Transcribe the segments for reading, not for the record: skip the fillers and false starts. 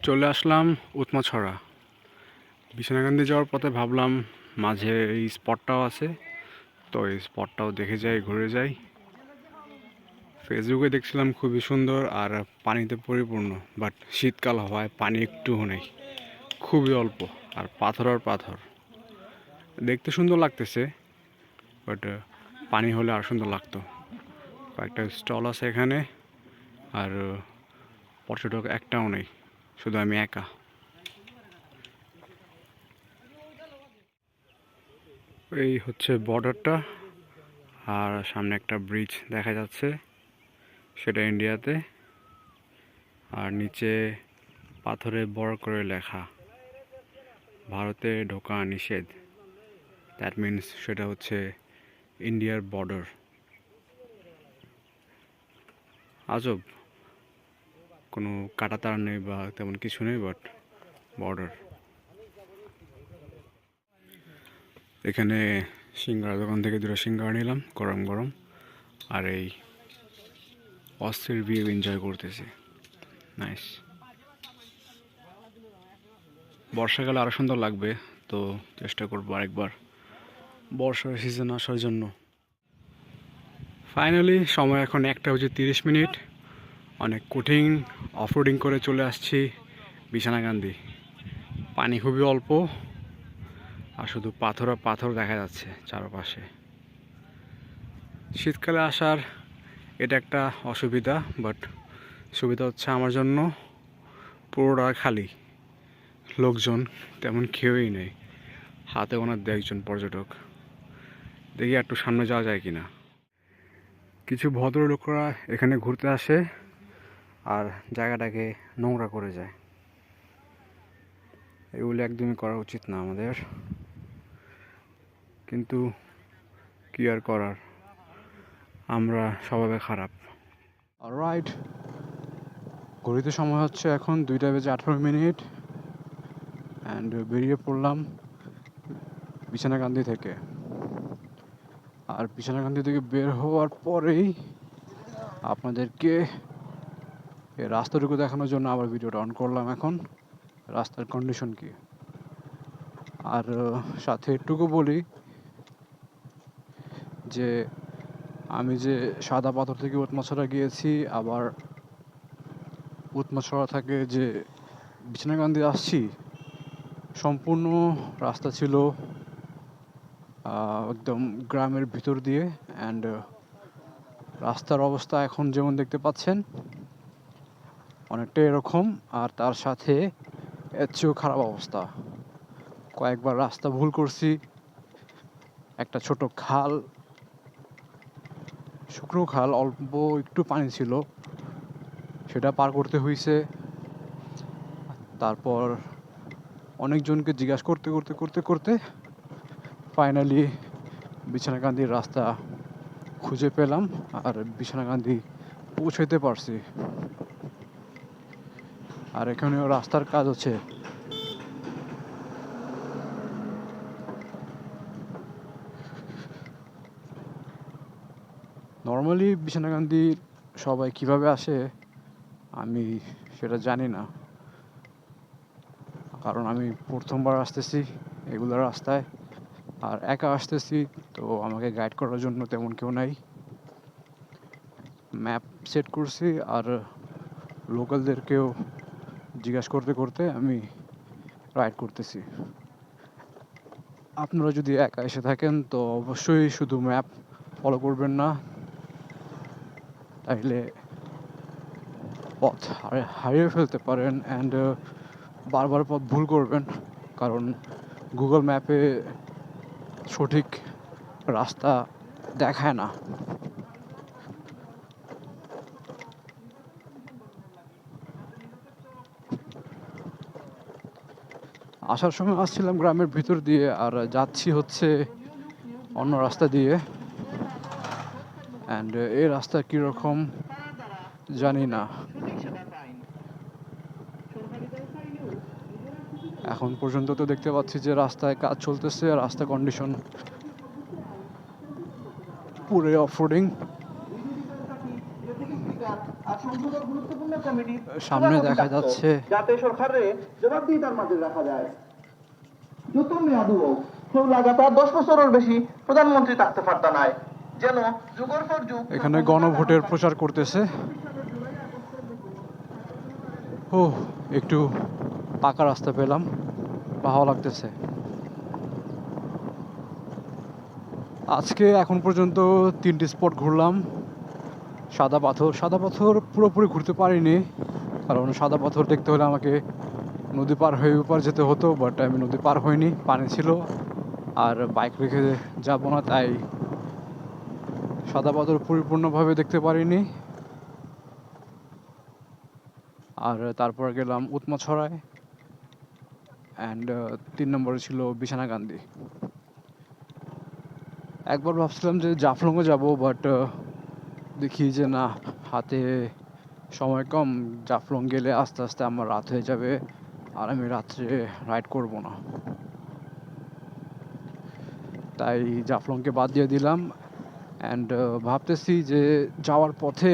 চলে আসলাম উৎমাছড়া। বিছনাকান্দি যাওয়ার পথে ভাবলাম মাঝে এই স্পটটাও আছে, তো এই স্পটটাও দেখে যাই, ঘুরে যাই। ফেসবুকে দেখছিলাম খুবই সুন্দর আর পানিতে পরিপূর্ণ, বাট শীতকাল হওয়ায় পানি একটুও নেই, খুবই অল্প। আর পাথর আর পাথর, দেখতে সুন্দর লাগতেছে, বাট পানি হলে আর সুন্দর লাগতো। কয়েকটা স্টল আছে এখানে, আর পর্যটক একটাও নেই, শুধু আমি একা। এই হচ্ছে বর্ডারটা, আর সামনে একটা ব্রিজ দেখা যাচ্ছে, সেটা ইন্ডিয়াতে। আর নিচে পাথরে বড় করে লেখা, ভারতে ঢোকা নিষেধ। দ্যাট মিনস সেটা হচ্ছে ইন্ডিয়ার বর্ডার। আজব, কোনো কাঁটাতার নেই বা তেমন কিছু নেই, বাট বর্ডার। এখানে সিঙ্গারা দোকান থেকে দুটো সিঙ্গারা নিলাম, গরম গরম, আর এই অস্থির ভিউ এনজয় করতেছি। নাইস। বর্ষাকালে আরও সুন্দর লাগবে, তো চেষ্টা করবো আরেকবার বর্ষার সিজন আসার জন্য। ফাইনালি সময় এখন 1:30। অনেক কঠিন অফরোডিং করে চলে আসছি বিছনাকান্দি। পানি খুবই অল্প, আর শুধু পাথর আর পাথর দেখা যাচ্ছে চারপাশে। শীতকালে আসার এটা একটা অসুবিধা, বাট সুবিধা হচ্ছে আমার জন্য পুরোটা খালি, লোকজন তেমন কেউই নেই, হাতে গোনা 2-1 পর্যটক। দেখি একটু সামনে যাওয়া যায় কিনা। কিছু ভদ্রলোকরা এখানে ঘুরতে আসে আর জায়গাটাকে নোংরা করে যায়। এগুলো একদমই করা উচিত না আমাদের, কিন্তু কি আর করার, আমরা স্বভাবে খারাপ। অলরাইট, ঘড়িতে সময় হচ্ছে এখন 2:18, অ্যান্ড বেরিয়ে পড়লাম বিছনাকান্দি থেকে। আর বিছনাকান্দি থেকে বের হওয়ার পরেই আপনাদেরকে এই রাস্তাটুকু দেখানোর জন্য আবার ভিডিওটা অন করলাম। এখন রাস্তার কন্ডিশন কি, আর সাথে এটুকু বলি যে আমি যে সাদা পাথর থেকে উৎমাছড়া গিয়েছি, আবার উৎমাছড়া থেকে যে বিছনাকান্দি আসছি, সম্পূর্ণ রাস্তা ছিল একদম গ্রামের ভিতর দিয়ে। অ্যান্ড রাস্তার অবস্থা এখন যেমন দেখতে পাচ্ছেন অনেকটা এরকম, আর তার সাথে এর চেয়েও খারাপ অবস্থা। কয়েকবার রাস্তা ভুল করছি, একটা ছোট খাল, শুকনো খাল, অল্প একটু পানি ছিল, সেটা পার করতে হয়েছে। তারপর অনেকজনকে জিজ্ঞাসা করতে করতে করতে করতে ফাইনালি বিছনাকান্দির রাস্তা খুঁজে পেলাম, আর বিছনাকান্দি পৌঁছাইতে পারছি। আর এখানেও রাস্তার কাজ হচ্ছে। নর্মালি বিছনাকান্দি সবাই কিভাবে আসে আমি সেটা জানি না, কারণ আমি প্রথমবার আসতেছি এগুলো রাস্তায়, আর একা আসতেছি, তো আমাকে গাইড করার জন্য তেমন কেউ নাই। ম্যাপ সেট করছি, আর লোকালদেরকেও জিজ্ঞাসা করতে করতে আমি রাইড করতেছি। আপনারা যদি একা এসে থাকেন তো অবশ্যই শুধু ম্যাপ ফলো করবেন না, তাইলে পথ হারিয়ে ফেলতে পারেন। অ্যান্ড বারবার পথ ভুল করবেন, কারণ গুগল ম্যাপে সঠিক রাস্তা দেখায় না। আসার সময় আসছিলাম গ্রামের ভিতর দিয়ে, আর যাচ্ছি হচ্ছে অন্য রাস্তা দিয়ে। অ্যান্ড এই রাস্তা কীরকম জানি না। এখন পর্যন্ত তো দেখতে পাচ্ছি যে রাস্তায় কাজ চলতেছে, রাস্তা কন্ডিশন পুরো অফরোডিং। সামনে দেখা যাচ্ছে যাতে সরকারের জবাবদিহিতার মাঝে রাখা যায়। যত মেয়াদু হোক কেউ লাগাতার 10 বছরের বেশি প্রধানমন্ত্রী থাকতে পারত নাই, যেন যুগের পর যুগ এখানে গণভোটের প্রচার করতেছে। ও একটু পাকা রাস্তা পেলাম, ভালো লাগতেছে। আজকে এখন পর্যন্ত 3টি স্পট ঘুরলাম। সাদা পাথর পুরোপুরি ঘুরতে পারিনি, কারণ সাদা পাথর দেখতে হলে আমাকে নদী পার হয়ে উপর যেতে হতো, বাট আমি নদী পার হইনি, পানি ছিল আর বাইক রেখে যাব না, তাই সাদা পাথর পরিপূর্ণভাবে দেখতে পারিনি। আর তারপর গেলাম উৎমাছড়ায়, অ্যান্ড 3 নম্বরে ছিল বিছানাকান্দি। একবার ভাবছিলাম যে জাফলংয়ে যাব, বাট দেখি যে না, হাতে সময় কম, জাফলং গেলে আস্তে আস্তে আমার রাত হয়ে যাবে আর আমি রাত্রে রাইড করব না, তাই জাফলংকে বাদ দিয়ে দিলাম। অ্যান্ড ভাবতেছি যে যাওয়ার পথে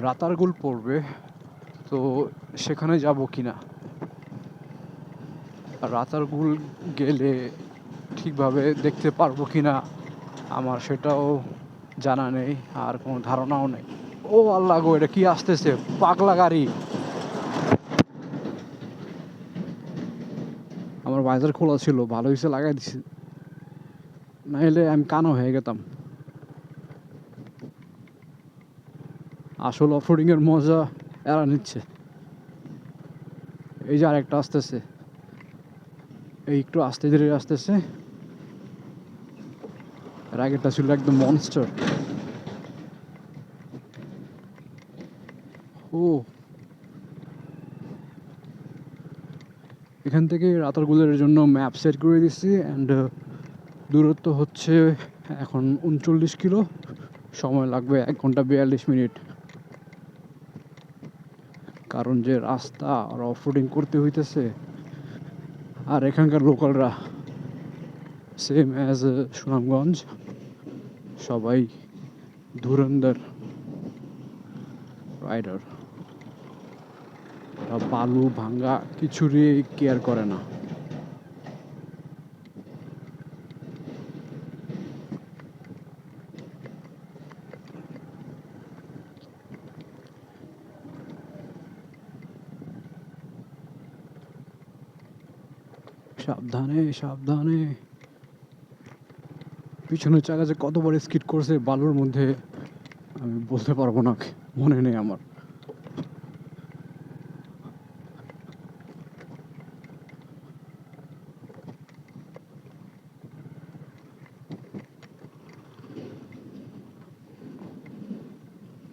রাতারগুল পড়বে, তো সেখানে যাব কি না। রাতারগুল গেলে ঠিকভাবে দেখতে পারবো কি না আমার সেটাও জানা নেই, আর কোনো ধারণাও নেই। ও আল্লাহ গো, এটা কি আসতেছে, পাগলা গাড়ি! আমার ভাইজার খোলা ছিল, ভালো হয়েছে লাগাই দিছি, নাহলে আমি কানো হয়ে গেতাম। আসল অফরোডিং এর মজা এরা নিচ্ছে। এই যে আরেকটা আসতেছে, এই একটু আস্তে ধীরে আসতেছে, এর আগেরটা ছিল একদম মনস্টার। ও, এখান থেকে রাতারগুলের জন্য ম্যাপ সেট করে দিচ্ছি, অ্যান্ড দূরত্ব হচ্ছে এখন 39 কিলো, সময় লাগবে 1 ঘন্টা 42 মিনিট, কারণ যে রাস্তা আর অফরোডিং করতে হইতেছে। আর এখানকার লোকালরা সেম অ্যাজ সুনামগঞ্জ, সবাই ধুরন্ধর রাইডার, বালু ভাঙ্গা কিছুরই কেয়ার করে না। সাবধানে সাবধানে, পিছনের চাকা যে কতবার স্কিড করছে বালুর মধ্যে আমি বলতে পারবো না, মনে নেই আমার।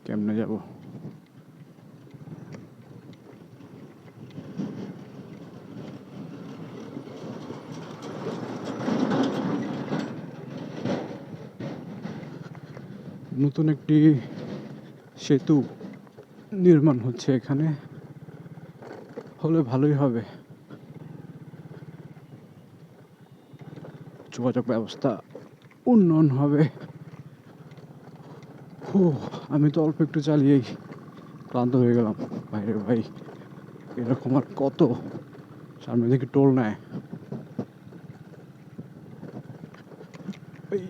কেমনে যাব? নতুন একটি সেতু নির্মাণ হচ্ছে এখানে, হলে ভালোই হবে, যোগাযোগ ব্যবস্থা উন্নয়ন হবে। ও, আমি তো অল্প একটু চালিয়েই ক্লান্ত হয়ে গেলাম। বাইরে ভাই, এরকম আর কত, সামনে থেকে টোল নেয়। এই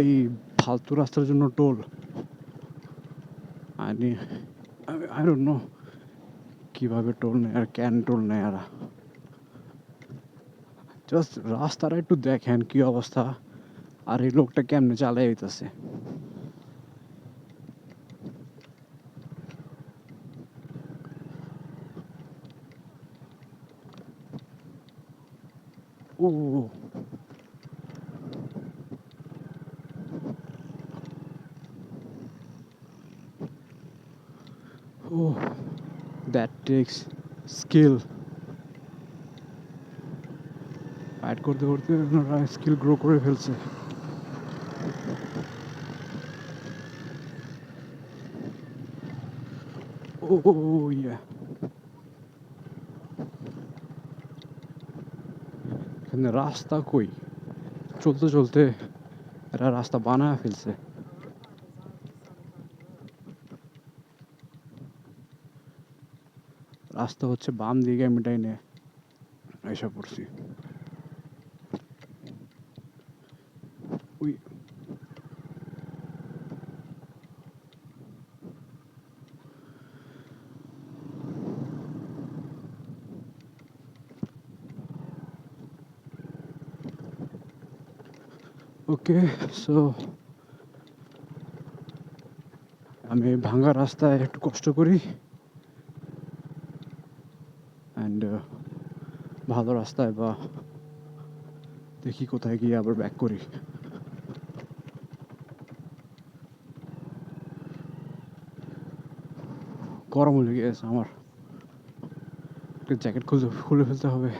এই ফালতু রাস্তার জন্য টোল, আমি আই ডোন্ট নো কিভাবে টোল নেয় আর ক্যান টোল নেয় এরা। জাস্ট রাস্তাটা একটু দেখেন কি অবস্থা, আর এই লোকটা কেমনে চালাই হইতেছে। ও, ও, দ্যাট টেক্স স্কিল। রাইড করতে করতে ওনারা স্কিল গ্রো করে ফেলছে। ও ইয়া, এখানে রাস্তা কই? চলতে চলতে এরা রাস্তা বানায় ফেলছে। রাস্তা হচ্ছে বাম দিকে, আমি ডাইনে এসে পড়ছি। উই, ওকে, সো আমি ভাঙা রাস্তায় একটু কষ্ট করি, অ্যান্ড ভালো রাস্তায় বা দেখি কোথায় গিয়ে আবার ব্যাক করি। গরম লেগে গেছে আমার, একটা জ্যাকেট খুলে খুলে ফেলতে হবে।